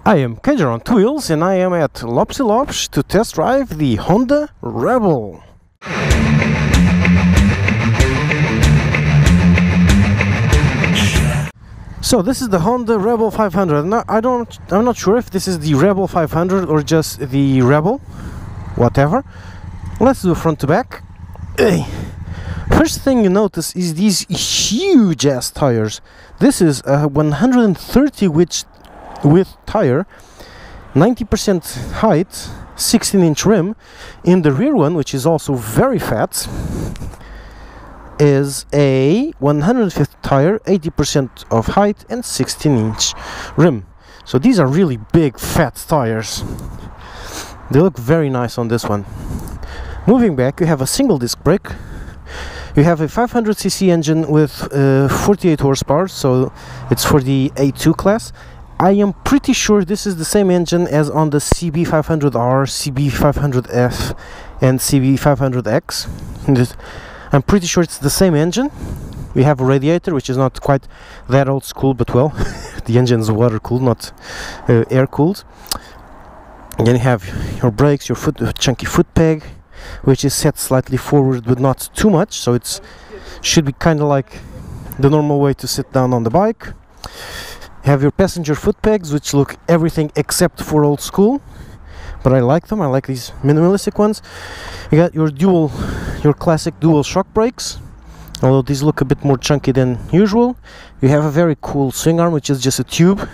I am CagerOnTwoWheels and I am at Lopsy Lops to test drive the Honda Rebel. So this is the Honda Rebel 500. Now, I'm not sure if this is the Rebel 500 or just the Rebel, whatever. Let's do front to back. First thing you notice is these huge ass tires. This is a 130 width tire, 90% height, 16-inch rim. In the rear one, which is also very fat, is a 150 tire, 80% of height and 16-inch rim. So these are really big fat tires. They look very nice on this one. Moving back, you have a single disc brake. You have a 500cc engine with 48 horsepower, so it's for the A2 class. I am pretty sure this is the same engine as on the CB500R, CB500F and CB500X. I'm pretty sure it's the same engine. We have a radiator, which is not quite that old school, but well, the engine is water cooled, not air cooled. And then you have your brakes, your chunky foot peg, which is set slightly forward but not too much, so it should be kind of like the normal way to sit down on the bike. You have your passenger foot pegs, which look everything except for old school, but I like them. I like these minimalistic ones. You got your classic dual shock brakes, although these look a bit more chunky than usual. You have a very cool swing arm, which is just a tube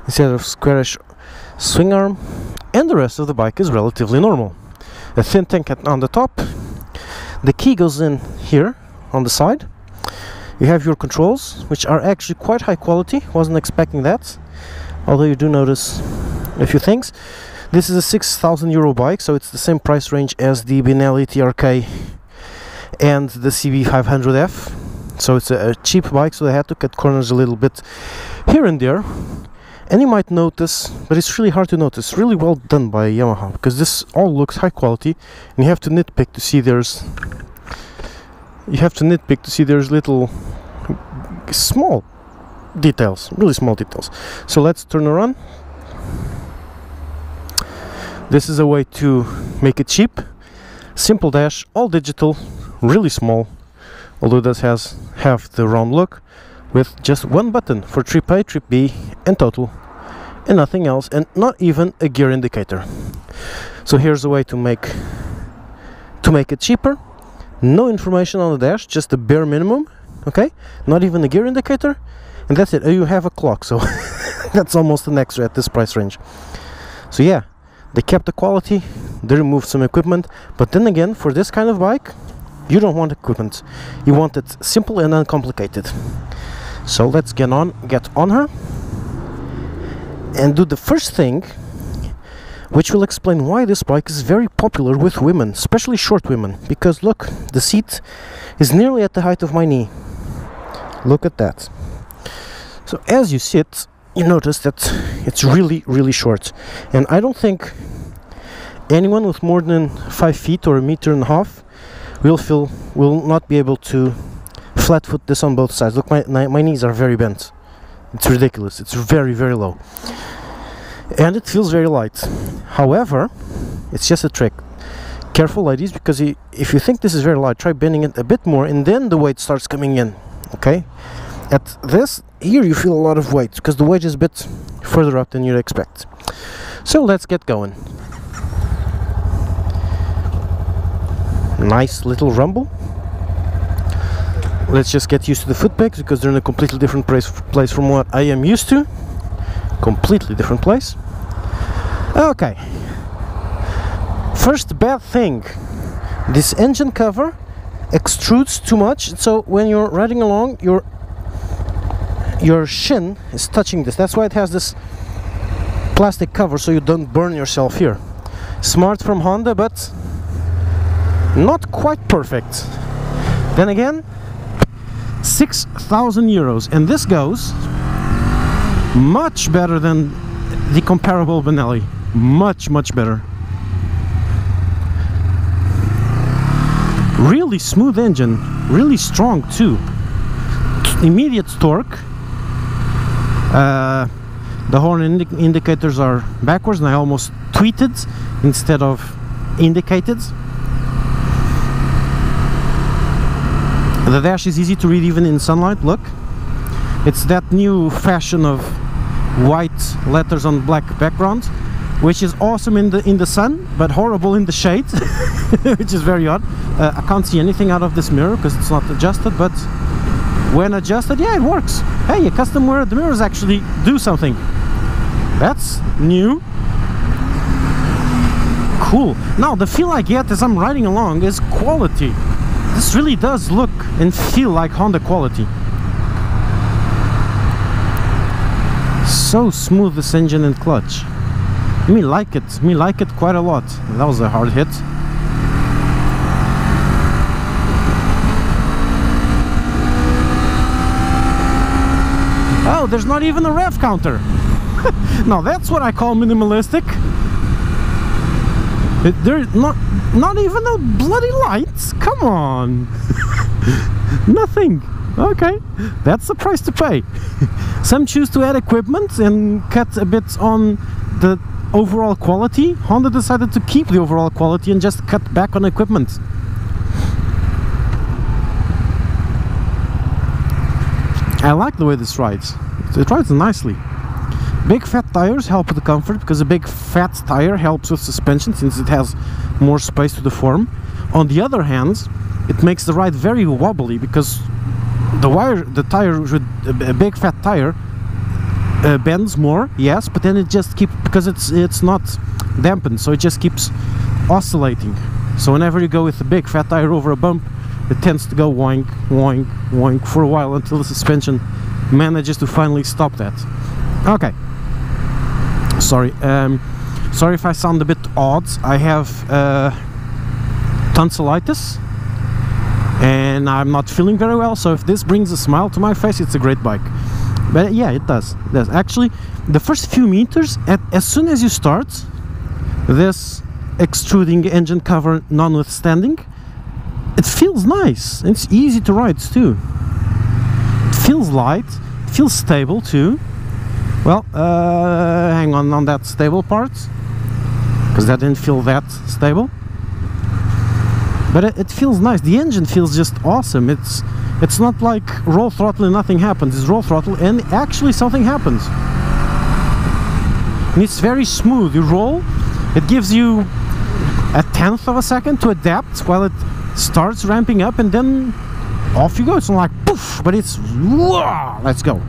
instead of squarish swing arm, and the rest of the bike is relatively normal. A thin tank on the top. The key goes in here on the side. You have your controls, which are actually quite high quality. Wasn't expecting that, although you do notice a few things. This is a 6,000 euro bike, so it's the same price range as the Benelli TRK and the CB500F. So it's a cheap bike, so they had to cut corners a little bit here and there. And you might notice, but it's really hard to notice, really well done by Yamaha, because this all looks high quality, and you have to nitpick to see there's little small details, really small details. So let's turn around. This is a way to make it cheap. Simple dash, all digital, really small, although it does have the round look, with just one button for trip A, trip B and total, and nothing else, and not even a gear indicator. So here's a way to make it cheaper. No information on the dash, just the bare minimum. Okay, not even a gear indicator, and that's it. You have a clock, so that's almost an extra at this price range. So yeah, they kept the quality, they removed some equipment, but then again, for this kind of bike, you don't want equipment. You want it simple and uncomplicated. So let's get on her and do the first thing, which will explain why this bike is very popular with women, especially short women. Because look, the seat is nearly at the height of my knee. Look at that. So as you sit, you notice that it's really, really short. And I don't think anyone with more than 5 feet or 1.5 meters will not be able to flat foot this on both sides. Look, my knees are very bent. It's ridiculous. It's very, very low. And it feels very light. However, it's just a trick. Careful, ladies, because if you think this is very light, try bending it a bit more, and then the weight starts coming in. Okay? At this, here you feel a lot of weight, because the weight is a bit further up than you'd expect. So let's get going. Nice little rumble. Let's just get used to the foot pegs, because they're in a completely different place from what I am used to. Completely different place. Okay. First bad thing. This engine cover extrudes too much, so when you're riding along, your shin is touching this. That's why it has this plastic cover, so you don't burn yourself here. Smart from Honda, but not quite perfect. Then again, 6,000 euros, and this goes much better than the comparable Benelli. Much better. Really smooth engine, really strong too. Immediate torque, The horn indicators are backwards, and I almost tweeted instead of indicated. The dash is easy to read even in sunlight. Look, it's that new fashion of white letters on black background, which is awesome in the sun, but horrible in the shade, which is very odd. I can't see anything out of this mirror because it's not adjusted, but when adjusted, yeah, it works. Hey, a custom mirror, the mirrors actually do something. That's new. Cool. Now, the feel I get as I'm riding along is quality. This really does look and feel like Honda quality. So smooth, this engine and clutch. Me like it quite a lot. That was a hard hit. Oh, there's not even a rev counter. Now that's what I call minimalistic. There's not even a bloody light. Come on. Nothing. Okay, that's the price to pay. Some choose to add equipment and cut a bit on the overall quality. Honda decided to keep the overall quality and just cut back on equipment. I like the way this rides. It rides nicely. Big fat tires help with the comfort, because a big fat tire helps with suspension since it has more space to deform. On the other hand, it makes the ride very wobbly, because the tire with a big fat tire bends more, yes, but then it just keeps, because it's not dampened, so it just keeps oscillating. So whenever you go with a big fat tire over a bump, it tends to go woink, woink, woink for a while until the suspension manages to finally stop that. Okay. Sorry. Sorry if I sound a bit odd. I have tonsillitis, and I'm not feeling very well, so if this brings a smile to my face, it's a great bike. But yeah, it does. Actually, the first few meters, as soon as you start, this extruding engine cover notwithstanding, it feels nice. It's easy to ride too. It feels light, it feels stable too. Well, hang on that stable part, because that didn't feel that stable. But it feels nice. The engine feels just awesome. It's not like roll throttle and nothing happens. It's roll throttle and actually something happens. And it's very smooth. You roll, it gives you a tenth of a second to adapt while it starts ramping up, and then off you go. It's not like poof, but it's whoa, let's go.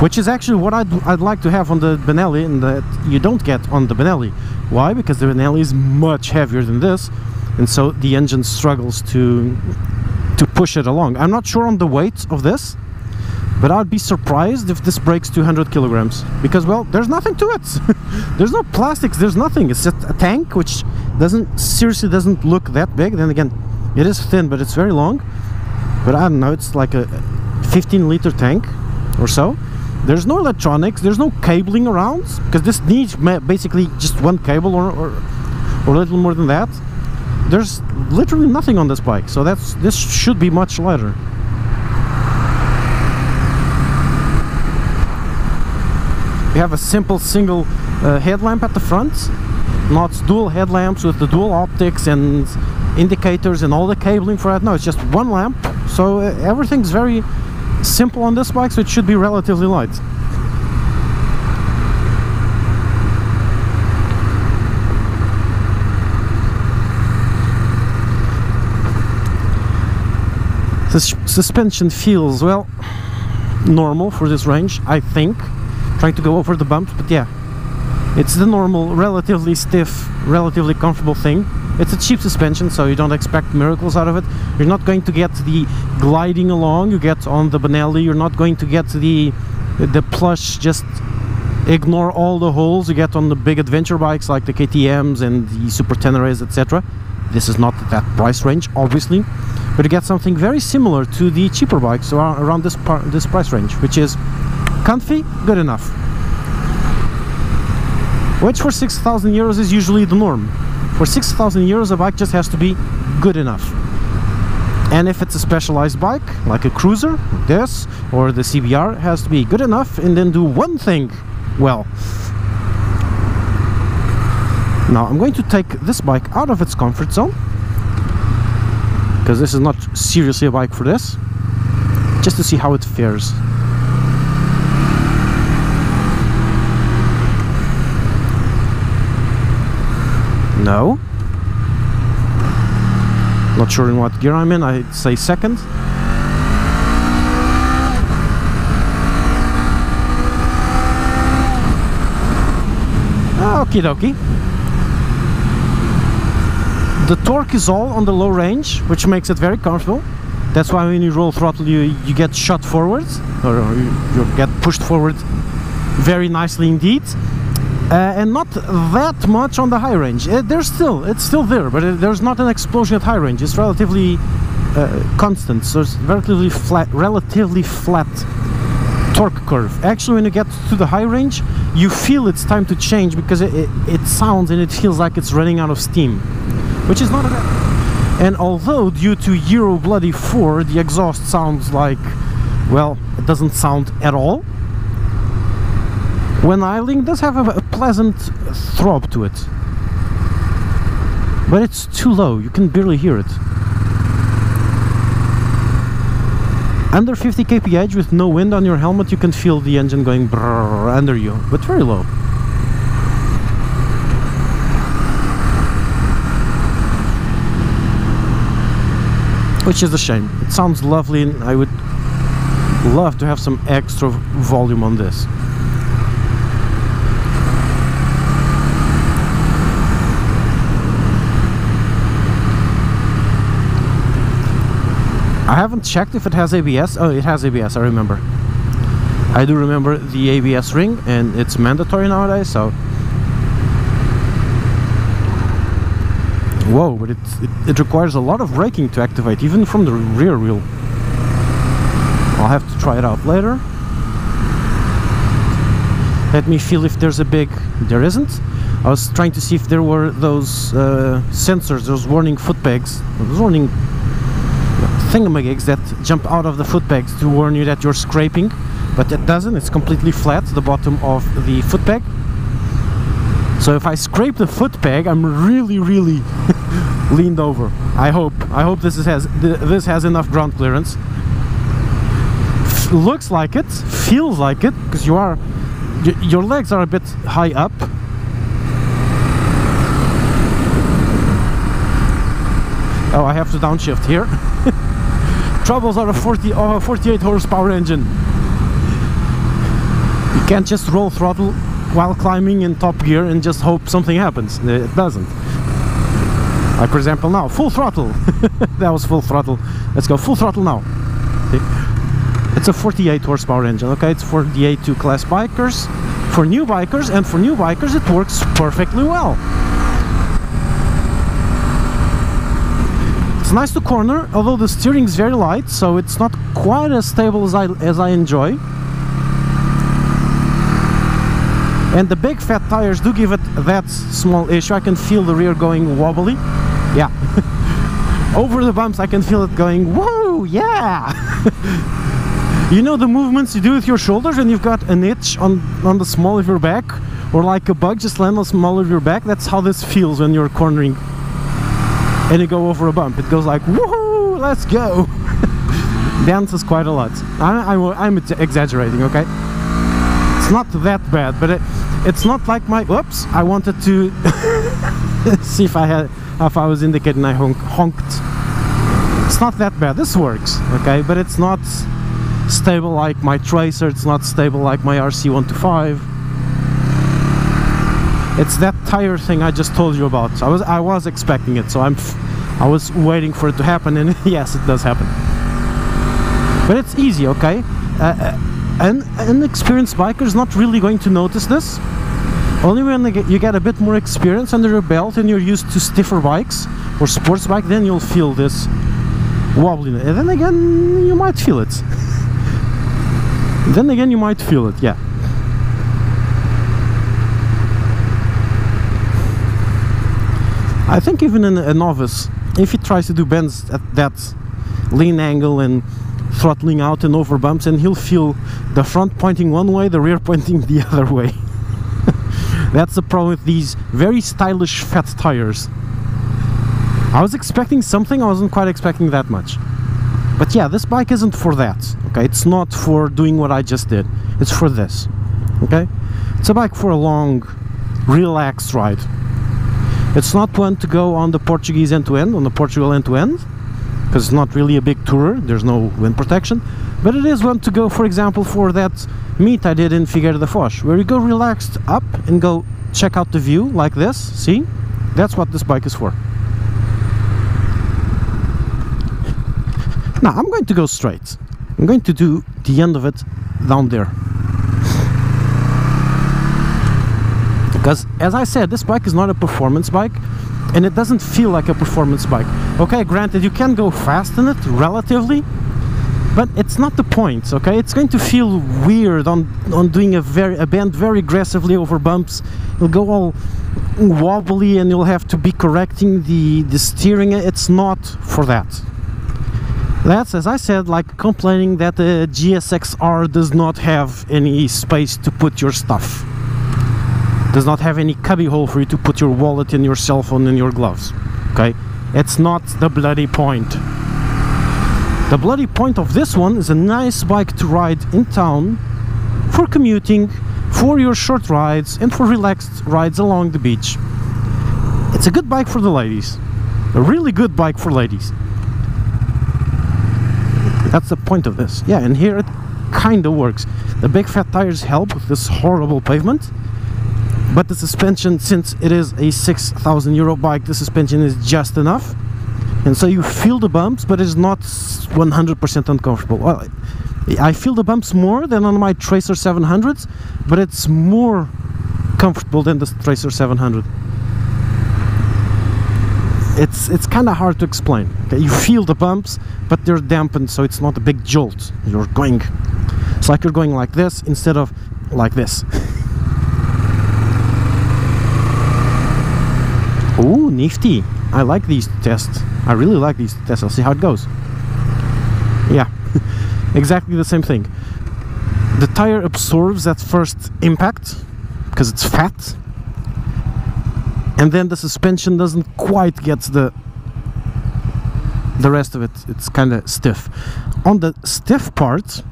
Which is actually what I'd like to have on the Benelli, and that you don't get on the Benelli. Why? Because the Benelli is much heavier than this, and so the engine struggles to push it along. I'm not sure on the weight of this, but I'd be surprised if this breaks 200 kilograms, because, well, there's nothing to it. There's no plastics, there's nothing. It's just a tank, which seriously doesn't look that big. Then again, it is thin, but it's very long. But I don't know, it's like a 15-liter tank or so. There's no electronics, there's no cabling around, because this needs basically just one cable or a little more than that. There's literally nothing on this bike, so this should be much lighter. We have a simple single headlamp at the front, not dual headlamps with the dual optics and indicators and all the cabling for that. No, it's just one lamp, so everything's very simple on this bike, so it should be relatively light. The suspension feels, well, normal for this range, I think. Trying to go over the bumps, but yeah, it's the normal, relatively stiff, relatively comfortable thing. It's a cheap suspension, so you don't expect miracles out of it. You're not going to get the gliding along you get on the Benelli. You're not going to get the plush, just ignore all the holes you get on the big adventure bikes like the KTMs and the Super Teneres, etc. This is not that price range, obviously, but you get something very similar to the cheaper bikes around this price range, which is comfy, good enough. Which for 6,000 euros is usually the norm. For 6,000 euros, a bike just has to be good enough. And if it's a specialized bike, like a cruiser, this, or the CBR, has to be good enough and then do one thing well. Now I'm going to take this bike out of its comfort zone, because this is not seriously a bike for this, just to see how it fares. No. Not sure in what gear I'm in, I'd say second. Okie dokie. The torque is all on the low range, which makes it very comfortable. That's why when you roll throttle you get shot forwards, or you get pushed forward very nicely indeed. And not that much on the high range. It's still there, but there's not an explosion at high range. It's relatively constant, so it's relatively flat torque curve. Actually, when you get to the high range, you feel it's time to change, because it sounds and it feels like it's running out of steam, which is not a bad. And although due to Euro bloody 4 the exhaust sounds like, well, it doesn't sound at all, when idling does have a pleasant throb to it, but it's too low, you can barely hear it. Under 50 kph with no wind on your helmet, you can feel the engine going brrr under you, but very low. Which is a shame. It sounds lovely, and I would love to have some extra volume on this. I haven't checked if it has ABS. Oh, it has ABS, I remember. I do remember the ABS ring, and it's mandatory nowadays, so... Whoa, but it requires a lot of braking to activate, even from the rear wheel. I'll have to try it out later. Let me feel if there's a big... There isn't. I was trying to see if there were those sensors, those warning foot pegs, those warning thingamagigs that jump out of the foot pegs to warn you that you're scraping, but it doesn't. It's completely flat, the bottom of the foot peg. So if I scrape the foot peg, I'm really leaned over. I hope this has enough ground clearance. Looks like it, feels like it, because your legs are a bit high up. Oh, I have to downshift here. Troubles are a 48 horsepower engine. You can't just roll throttle while climbing in top gear and just hope something happens. It doesn't. Like for example now, full throttle. That was full throttle. Let's go full throttle now. It's a 48 horsepower engine, okay? It's for the A2 class bikers, for new bikers, and for new bikers it works perfectly well. It's nice to corner, although the steering is very light, so it's not quite as stable as I enjoy. And the big fat tires do give it that small issue. I can feel the rear going wobbly. Yeah. Over the bumps I can feel it going, whoa, yeah! You know the movements you do with your shoulders when you've got an itch on the small of your back, or like a bug just land on the small of your back? That's how this feels when you're cornering and you go over a bump. It goes like, woohoo, let's go! Dances quite a lot. I'm exaggerating, okay? It's not that bad, but it's not like my... Oops, I wanted to see if I was indicating I honked. It's not that bad. This works, okay? But it's not stable like my Tracer. It's not stable like my RC125. It's that tire thing I just told you about. I was expecting it, so I was waiting for it to happen, and yes, it does happen. But it's easy, okay? An experienced biker is not really going to notice this. Only when you get a bit more experience under your belt and you're used to stiffer bikes or sports bike, then you'll feel this wobbliness. And then again, you might feel it. Then again, you might feel it, yeah. I think even a novice, if he tries to do bends at that lean angle and throttling out and over bumps, and he'll feel the front pointing one way, the rear pointing the other way. That's the problem with these very stylish fat tires. I was expecting something, I wasn't quite expecting that much. But yeah, this bike isn't for that, okay? It's not for doing what I just did. It's for this, okay? It's a bike for a long, relaxed ride. It's not one to go on the Portuguese end-to-end, on the Portugal end-to-end, because it's not really a big tourer, there's no wind protection. But it is one to go, for example, for that meet I did in Figueira da Foz, where you go relaxed up and go check out the view like this, see? That's what this bike is for. Now, I'm going to go straight. I'm going to do the end of it down there. Because, as I said, this bike is not a performance bike, and it doesn't feel like a performance bike. Okay, granted, you can go fast in it, relatively, but it's not the point, okay? It's going to feel weird on doing a bend very aggressively over bumps. It'll go all wobbly, and you'll have to be correcting the steering. It's not for that. That's, as I said, like complaining that the GSX-R does not have any space to put your stuff. Does not have any cubby hole for you to put your wallet and your cell phone and your gloves. Okay? It's not the bloody point. The bloody point of this one is a nice bike to ride in town for commuting, for your short rides, and for relaxed rides along the beach. It's a good bike for the ladies. A really good bike for ladies. That's the point of this. Yeah, and here it kind of works. The big fat tires help with this horrible pavement, but the suspension, since it is a 6,000 euro bike, the suspension is just enough, and so you feel the bumps, but it's not 100% uncomfortable. Well, I feel the bumps more than on my Tracer 700s, but it's more comfortable than the Tracer 700. It's kind of hard to explain. Okay? You feel the bumps, but they're dampened, so it's not a big jolt. It's like you're going like this instead of like this. Ooh, nifty. I like these tests. I really like these tests. I'll see how it goes. Yeah, exactly the same thing. The tire absorbs that first impact because it's fat, and then the suspension doesn't quite get the rest of it. It's kind of stiff. On the stiff part,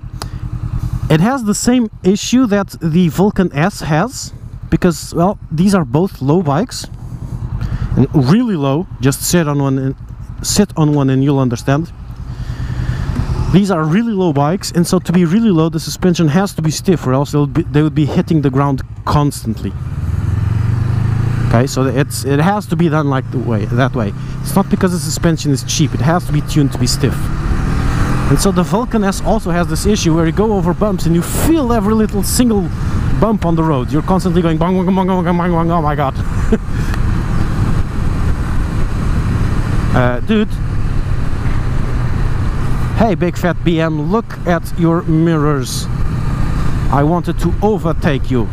it has the same issue that the Vulcan S has, because, well, these are both low bikes, and really low. Just sit on one and you'll understand. These are really low bikes, and so to be really low, the suspension has to be stiff, or else they would be hitting the ground constantly. Okay, so it has to be done like that way. It's not because the suspension is cheap, it has to be tuned to be stiff. And so the Vulcan S also has this issue where you go over bumps and you feel every little single bump on the road. You're constantly going bong, bong, bong, bong, bong, bong, bong. Oh my god. Dude. Hey, big fat BM, look at your mirrors. I wanted to overtake you.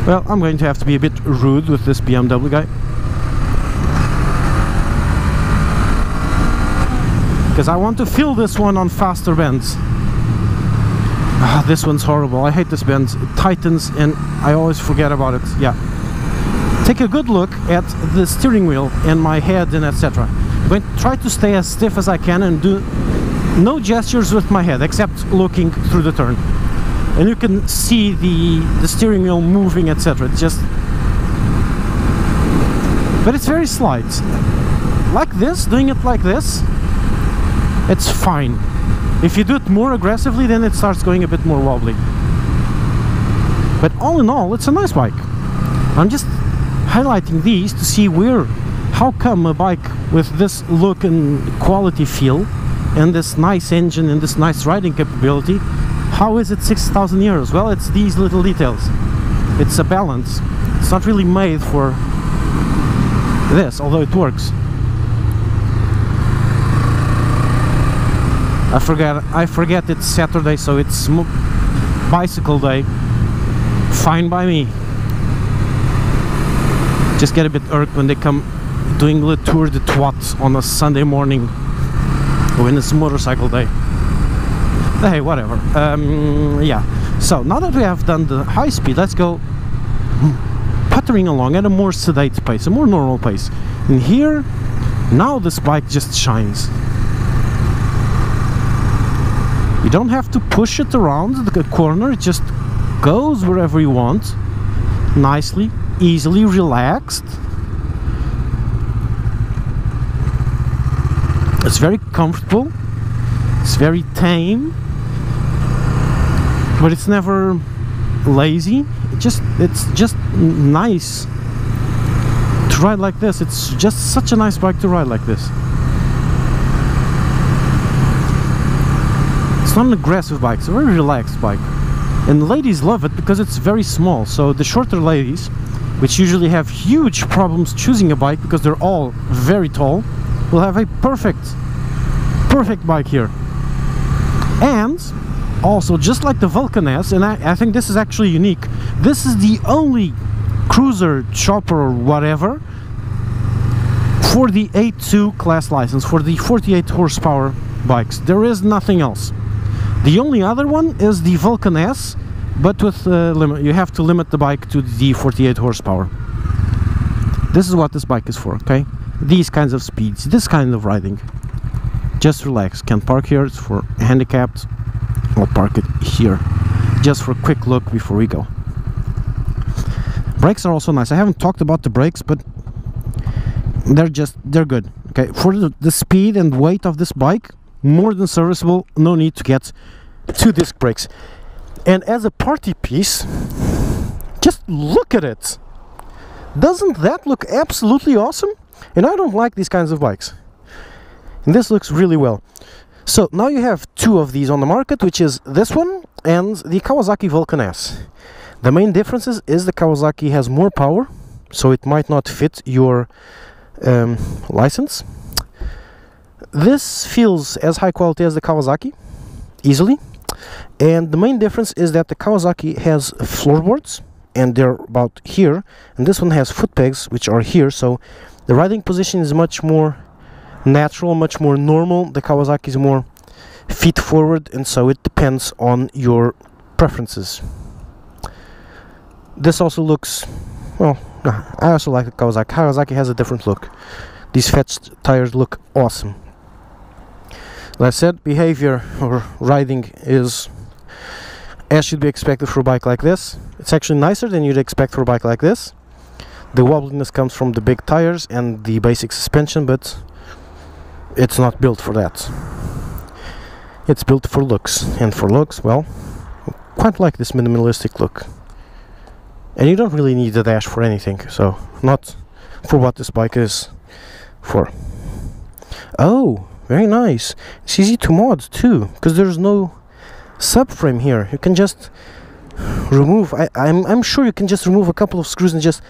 Well, I'm going to have to be a bit rude with this BMW guy, because I want to feel this one on faster bends. Ah, this one's horrible. I hate this bend. It tightens and I always forget about it. Yeah. Take a good look at the steering wheel and my head and etc. I'm going to try to stay as stiff as I can and do no gestures with my head except looking through the turn. And you can see the steering wheel moving, etc. It's just... but it's very slight. Like this, doing it like this, it's fine. If you do it more aggressively, then it starts going a bit more wobbly. But all in all, it's a nice bike. I'm just highlighting these to see how come a bike with this look and quality feel, and this nice engine and this nice riding capability, how is it 6,000 euros? Well, it's these little details. It's a balance. It's not really made for this, although it works. I forget it's Saturday, so it's bicycle day. Fine by me. Just get a bit irked when they come doing the tour de Twat on a Sunday morning when it's motorcycle day. Hey, whatever. Yeah, so now that we have done the high speed, let's go puttering along at a more sedate pace, a more normal pace. And here, now this bike just shines. You don't have to push it around the corner, it just goes wherever you want, nicely, easily, relaxed. It's very comfortable, it's very tame, but it's never lazy. It's just nice to ride like this. It's just such a nice bike to ride like this. It's not an aggressive bike, it's a very relaxed bike. And ladies love it because it's very small. So the shorter ladies, which usually have huge problems choosing a bike because they're all very tall, will have a perfect bike here. And also, just like the Vulcan S, and I think this is actually unique, this is the only cruiser, chopper or whatever for the A2 class license, for the 48 horsepower bikes. There is nothing else. The only other one is the Vulcan S, but with limit. You have to limit the bike to the 48 horsepower. This is what this bike is for, okay? These kinds of speeds, this kind of riding. Just relax. Can't park here, it's for handicapped. I'll park it here, just for a quick look before we go. Brakes are also nice. I haven't talked about the brakes, but they're good. Okay, for the speed and weight of this bike, more than serviceable. No need to get 2 disc brakes. And as a party piece, just look at it. Doesn't that look absolutely awesome? And I don't like these kinds of bikes, and this looks really well. So now you have 2 of these on the market, which is this one and the Kawasaki Vulcan S. The main differences is the Kawasaki has more power, so it might not fit your license. This feels as high quality as the Kawasaki, easily. And the main difference is that the Kawasaki has floorboards, and they're about here, and this one has foot pegs, which are here, so the riding position is much more natural, much more normal. The Kawasaki is more feet forward, and so it depends on your preferences. This also looks, well, I also like the Kawasaki. Kawasaki has a different look. These fetched tires look awesome. Like I said, behavior or riding is as should be expected for a bike like this. It's actually nicer than you'd expect for a bike like this. The wobbliness comes from the big tires and the basic suspension, but it's not built for that. It's built for looks, and for looks, well, quite like this minimalistic look. And you don't really need the dash for anything, so not for what this bike is for. Oh, very nice. It's easy to mod too, because there's no subframe here. You can just remove, I'm sure you can just remove a couple of screws and just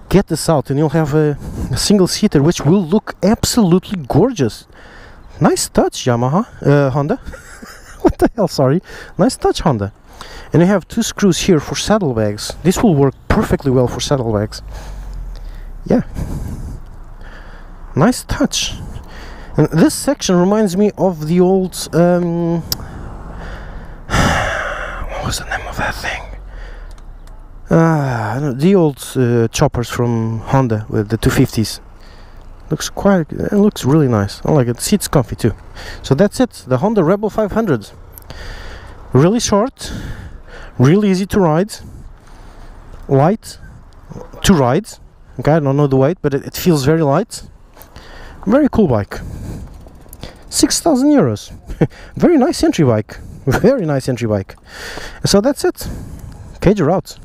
get this out, and you'll have a single seater, which will look absolutely gorgeous. Nice touch, Yamaha, Honda. What the hell, sorry. Nice touch, Honda. And you have 2 screws here for saddlebags. This will work perfectly well for saddlebags. Yeah. Nice touch. And this section reminds me of the old what was the name of that thing? The old choppers from Honda with the 250s. It looks really nice. I like it. The seat's comfy too. So that's it. The Honda Rebel 500. Really short, really easy to ride, light to ride. Okay, I don't know the weight, but it feels very light. Very cool bike. 6,000 euros. Very nice entry bike. Very nice entry bike. So that's it. Cager out.